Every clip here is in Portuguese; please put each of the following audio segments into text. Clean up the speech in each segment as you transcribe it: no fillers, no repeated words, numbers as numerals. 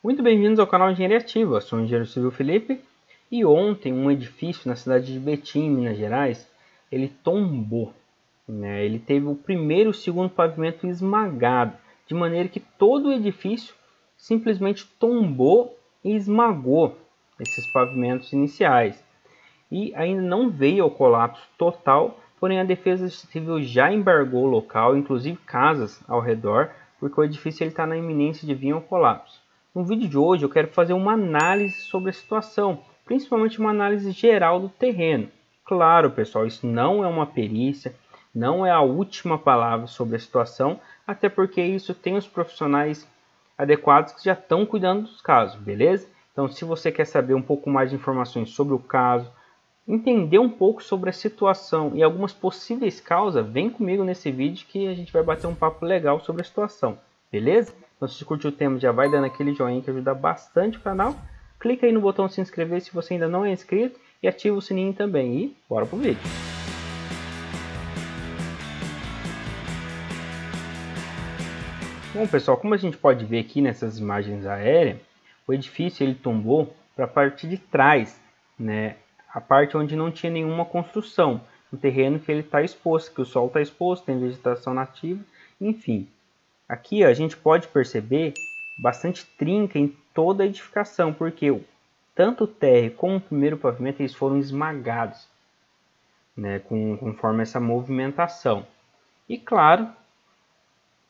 Muito bem-vindos ao canal Engenharia Ativa, eu sou o engenheiro civil Felipe e ontem um edifício na cidade de Betim, Minas Gerais, ele tombou, né? Ele teve o primeiro e o segundo pavimento esmagado, de maneira que todo o edifício simplesmente tombou e esmagou esses pavimentos iniciais. E ainda não veio ao colapso total, porém a Defesa Civil já embargou o local, inclusive casas ao redor, porque o edifício está na iminência de vir ao colapso. No vídeo de hoje eu quero fazer uma análise sobre a situação, principalmente uma análise geral do terreno. Claro, pessoal, isso não é uma perícia, não é a última palavra sobre a situação, até porque isso tem os profissionais adequados que já estão cuidando dos casos, beleza? Então, se você quer saber um pouco mais de informações sobre o caso, entender um pouco sobre a situação e algumas possíveis causas, vem comigo nesse vídeo que a gente vai bater um papo legal sobre a situação, beleza? Então, se você curtiu o tema, já vai dando aquele joinha que ajuda bastante o canal. Clica aí no botão se inscrever se você ainda não é inscrito e ativa o sininho também. E bora pro vídeo! Bom, pessoal, como a gente pode ver aqui nessas imagens aéreas, o edifício ele tombou para a parte de trás, né? A parte onde não tinha nenhuma construção, um terreno que ele está exposto, que o solo está exposto, tem vegetação nativa, enfim. Aqui ó, a gente pode perceber bastante trinca em toda a edificação, porque tanto o térreo como o primeiro pavimento eles foram esmagados, né? Conforme essa movimentação. E claro,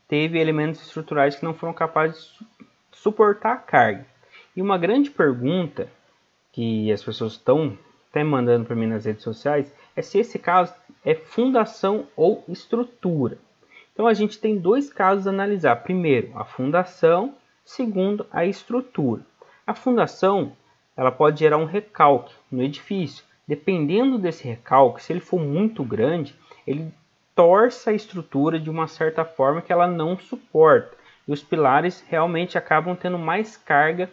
teve elementos estruturais que não foram capazes de suportar a carga. E uma grande pergunta que as pessoas estão até mandando para mim nas redes sociais é se esse caso é fundação ou estrutura. Então a gente tem dois casos a analisar. Primeiro, a fundação. Segundo, a estrutura. A fundação ela pode gerar um recalque no edifício. Dependendo desse recalque, se ele for muito grande, ele torce a estrutura de uma certa forma que ela não suporta. E os pilares realmente acabam tendo mais carga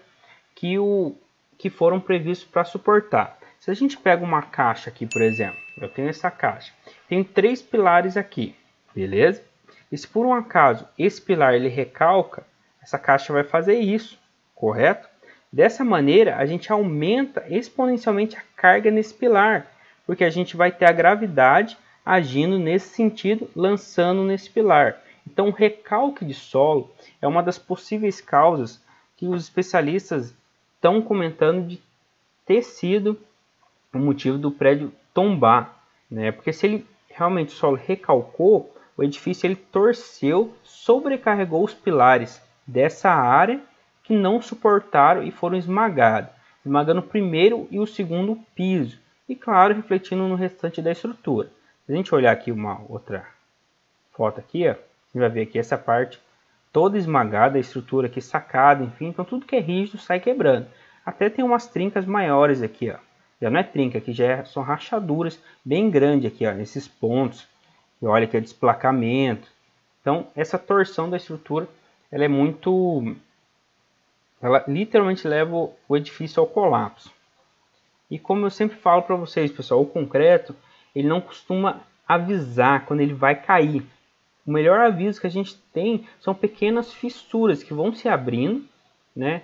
que foram previstos para suportar. Se a gente pega uma caixa aqui, por exemplo, eu tenho essa caixa, tenho 3 pilares aqui, beleza? E se por um acaso esse pilar ele recalca, essa caixa vai fazer isso, correto? Dessa maneira a gente aumenta exponencialmente a carga nesse pilar, porque a gente vai ter a gravidade agindo nesse sentido, lançando nesse pilar. Então o recalque de solo é uma das possíveis causas que os especialistas estão comentando de ter sido o motivo do prédio tombar, né? Porque se ele realmente o solo recalcou, o edifício ele torceu, sobrecarregou os pilares dessa área que não suportaram e foram esmagados, esmagando o primeiro e o segundo piso e claro refletindo no restante da estrutura. Se a gente olhar aqui uma outra foto aqui, ó, a gente vai ver aqui essa parte toda esmagada, a estrutura aqui sacada, enfim, então tudo que é rígido sai quebrando. Até tem umas trincas maiores aqui, ó. Já não é trinca, aqui são rachaduras bem grandes aqui, ó, nesses pontos. E olha que é desplacamento. Então, essa torção da estrutura, ela é muito... ela literalmente leva o edifício ao colapso. E como eu sempre falo para vocês, pessoal, o concreto, ele não costuma avisar quando ele vai cair. O melhor aviso que a gente tem são pequenas fissuras que vão se abrindo, né,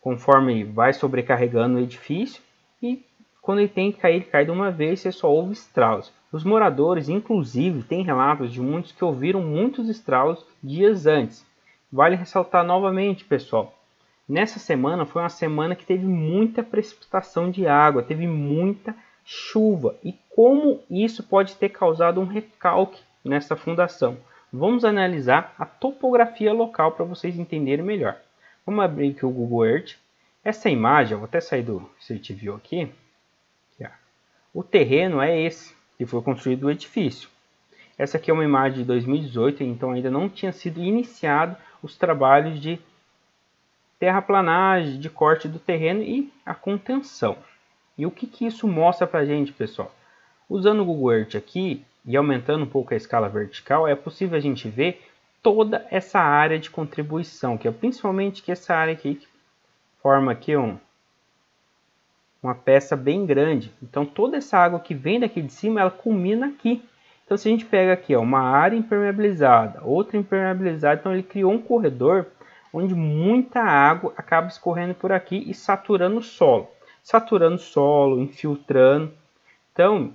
conforme vai sobrecarregando o edifício e quando ele tem que cair, ele cai de uma vez, você só ouve estralos. Os moradores, inclusive, têm relatos de muitos que ouviram muitos estralos dias antes. Vale ressaltar novamente, pessoal, nessa semana foi uma semana que teve muita precipitação de água, teve muita chuva. E como isso pode ter causado um recalque nessa fundação? Vamos analisar a topografia local para vocês entenderem melhor. Vamos abrir aqui o Google Earth. Essa imagem, eu vou até sair do Street View aqui. O terreno é esse, que foi construído o edifício. Essa aqui é uma imagem de 2018, então ainda não tinha sido iniciado os trabalhos de terraplanagem, de corte do terreno e a contenção. E o que isso mostra para a gente, pessoal? Usando o Google Earth aqui e aumentando um pouco a escala vertical, é possível a gente ver toda essa área de contribuição, que é principalmente que essa área aqui que forma aqui uma peça bem grande. Então toda essa água que vem daqui de cima, ela culmina aqui. Então se a gente pega aqui ó, uma área impermeabilizada, outra impermeabilizada, então ele criou um corredor onde muita água acaba escorrendo por aqui e saturando o solo, infiltrando. Então,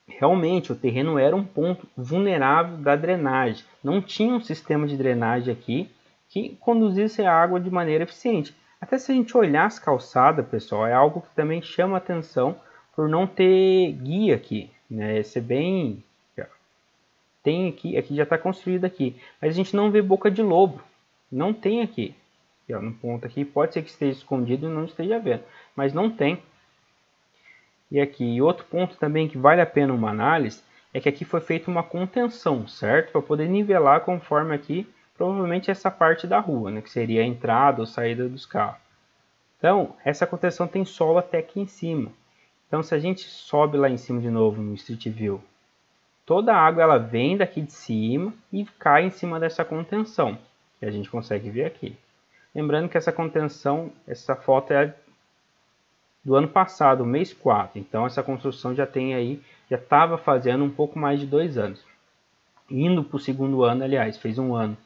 realmente o terreno era um ponto vulnerável da drenagem. Não tinha um sistema de drenagem aqui que conduzisse a água de maneira eficiente. Até se a gente olhar as calçadas, pessoal, é algo que também chama atenção por não ter guia aqui, né? Esse é bem... Tem aqui já está construído aqui, mas a gente não vê boca de lobo, não tem aqui. Aqui, ó, no ponto aqui, pode ser que esteja escondido e não esteja vendo, mas não tem. E aqui, outro ponto também que vale a pena uma análise, é que aqui foi feita uma contenção, certo? Para poder nivelar conforme aqui, provavelmente essa parte da rua, né? Que seria a entrada ou saída dos carros. Então, essa contenção tem solo até aqui em cima. Então, se a gente sobe lá em cima de novo no Street View, toda a água ela vem daqui de cima e cai em cima dessa contenção, que a gente consegue ver aqui. Lembrando que essa contenção, essa foto é do ano passado, mês 4. Então essa construção já tem aí, já estava fazendo um pouco mais de 2 anos. Indo para o segundo ano, aliás, fez um ano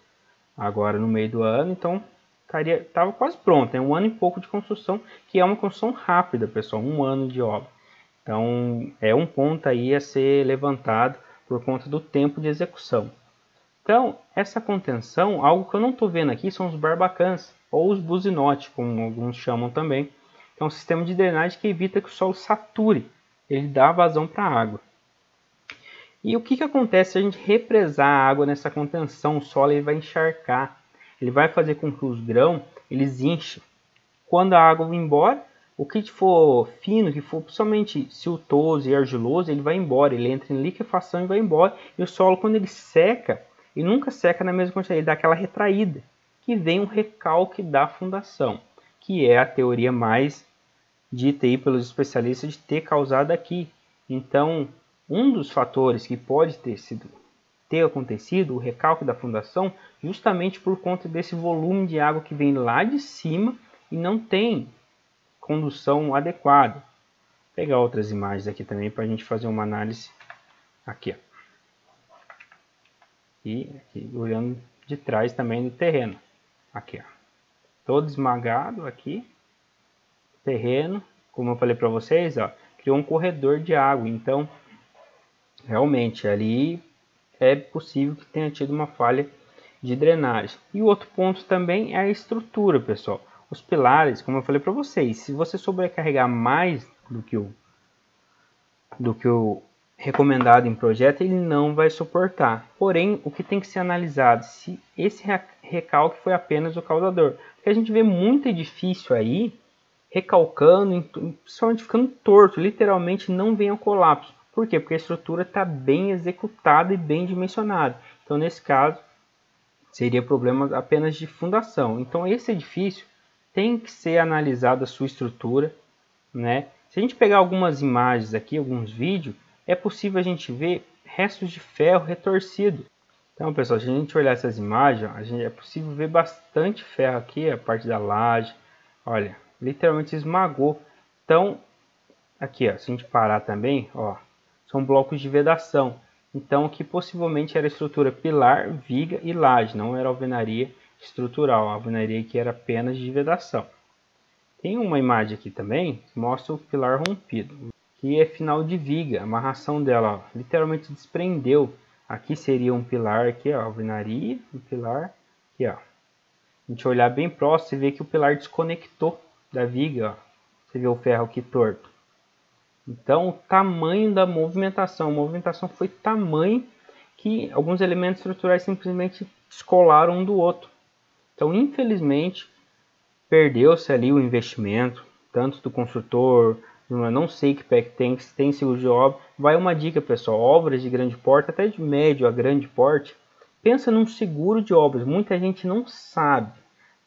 agora no meio do ano, então estava quase pronto. É um ano e pouco de construção, que é uma construção rápida, pessoal, um ano de obra. Então é um ponto aí a ser levantado por conta do tempo de execução. Então, essa contenção, algo que eu não estou vendo aqui, são os barbacãs, ou os buzinotes, como alguns chamam também. É um sistema de drenagem que evita que o solo sature, ele dá vazão para a água. E o que acontece se a gente represar a água nessa contenção? O solo ele vai encharcar, ele vai fazer com que os grãos eles enchem. Quando a água vai embora, o que for fino, que for principalmente siltoso e argiloso, ele vai embora, ele entra em liquefação e vai embora. E o solo, quando ele seca, ele nunca seca na mesma quantidade, ele dá aquela retraída, que vem um recalque da fundação, que é a teoria mais dita aí pelos especialistas de ter causado aqui. Então, um dos fatores que pode ter acontecido, o recalque da fundação, justamente por conta desse volume de água que vem lá de cima e não tem condução adequada. Vou pegar outras imagens aqui também para a gente fazer uma análise aqui, ó. E aqui, olhando de trás também do terreno. Aqui, ó. Todo esmagado aqui. Terreno, como eu falei para vocês, ó, criou um corredor de água. Então, realmente, ali é possível que tenha tido uma falha de drenagem. E o outro ponto também é a estrutura, pessoal. Os pilares, como eu falei para vocês, se você sobrecarregar mais do que o recomendado em projeto, ele não vai suportar. Porém, o que tem que ser analisado, se esse recalque foi apenas o causador. Porque a gente vê muito edifício aí, recalcando, principalmente ficando torto, literalmente não vem ao colapso. Por quê? Porque a estrutura está bem executada e bem dimensionada. Então, nesse caso, seria problema apenas de fundação. Então, esse edifício tem que ser analisado a sua estrutura, né? Se a gente pegar algumas imagens aqui, alguns vídeos, é possível a gente ver restos de ferro retorcido. Então, pessoal, se a gente olhar essas imagens, é possível ver bastante ferro aqui, a parte da laje. Olha, literalmente esmagou. Então, aqui, ó, se a gente parar também, ó, são blocos de vedação. Então, aqui possivelmente era estrutura pilar, viga e laje, não era alvenaria estrutural. A alvenaria aqui era apenas de vedação. Tem uma imagem aqui também que mostra o pilar rompido, que é final de viga, a amarração dela, ó, literalmente desprendeu. Aqui seria um pilar, aqui, ó, alvenaria, um pilar, aqui, ó. A gente olhar bem próximo, você vê que o pilar desconectou da viga, ó. Você vê o ferro aqui torto. Então, o tamanho da movimentação, a movimentação foi tamanho que alguns elementos estruturais simplesmente descolaram um do outro. Então, infelizmente, perdeu-se ali o investimento, tanto do construtor, não sei que pé que tem, se tem seguro de obra. Vai uma dica, pessoal, obras de grande porte, até de médio a grande porte, pensa num seguro de obras. Muita gente não sabe,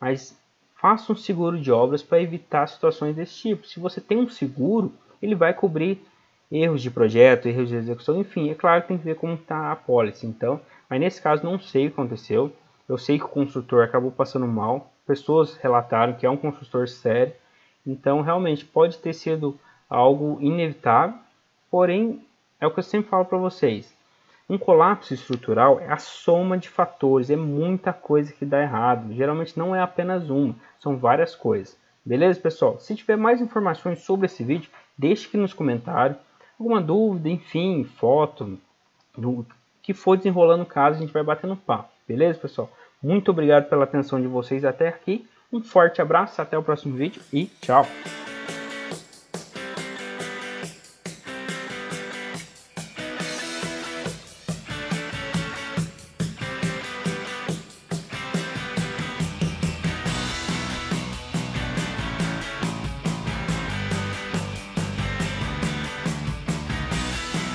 mas faça um seguro de obras para evitar situações desse tipo. Se você tem um seguro, ele vai cobrir erros de projeto, erros de execução, enfim, é claro que tem que ver como está a pólice. Então, mas nesse caso não sei o que aconteceu. Eu sei que o construtor acabou passando mal, pessoas relataram que é um construtor sério, então realmente pode ter sido algo inevitável, porém é o que eu sempre falo para vocês. Um colapso estrutural é a soma de fatores, é muita coisa que dá errado. Geralmente não é apenas uma, são várias coisas. Beleza, pessoal? Se tiver mais informações sobre esse vídeo, deixe aqui nos comentários. Alguma dúvida, enfim, foto, do que for desenrolando o caso, a gente vai batendo papo. Beleza, pessoal? Muito obrigado pela atenção de vocês até aqui. Um forte abraço, até o próximo vídeo e tchau!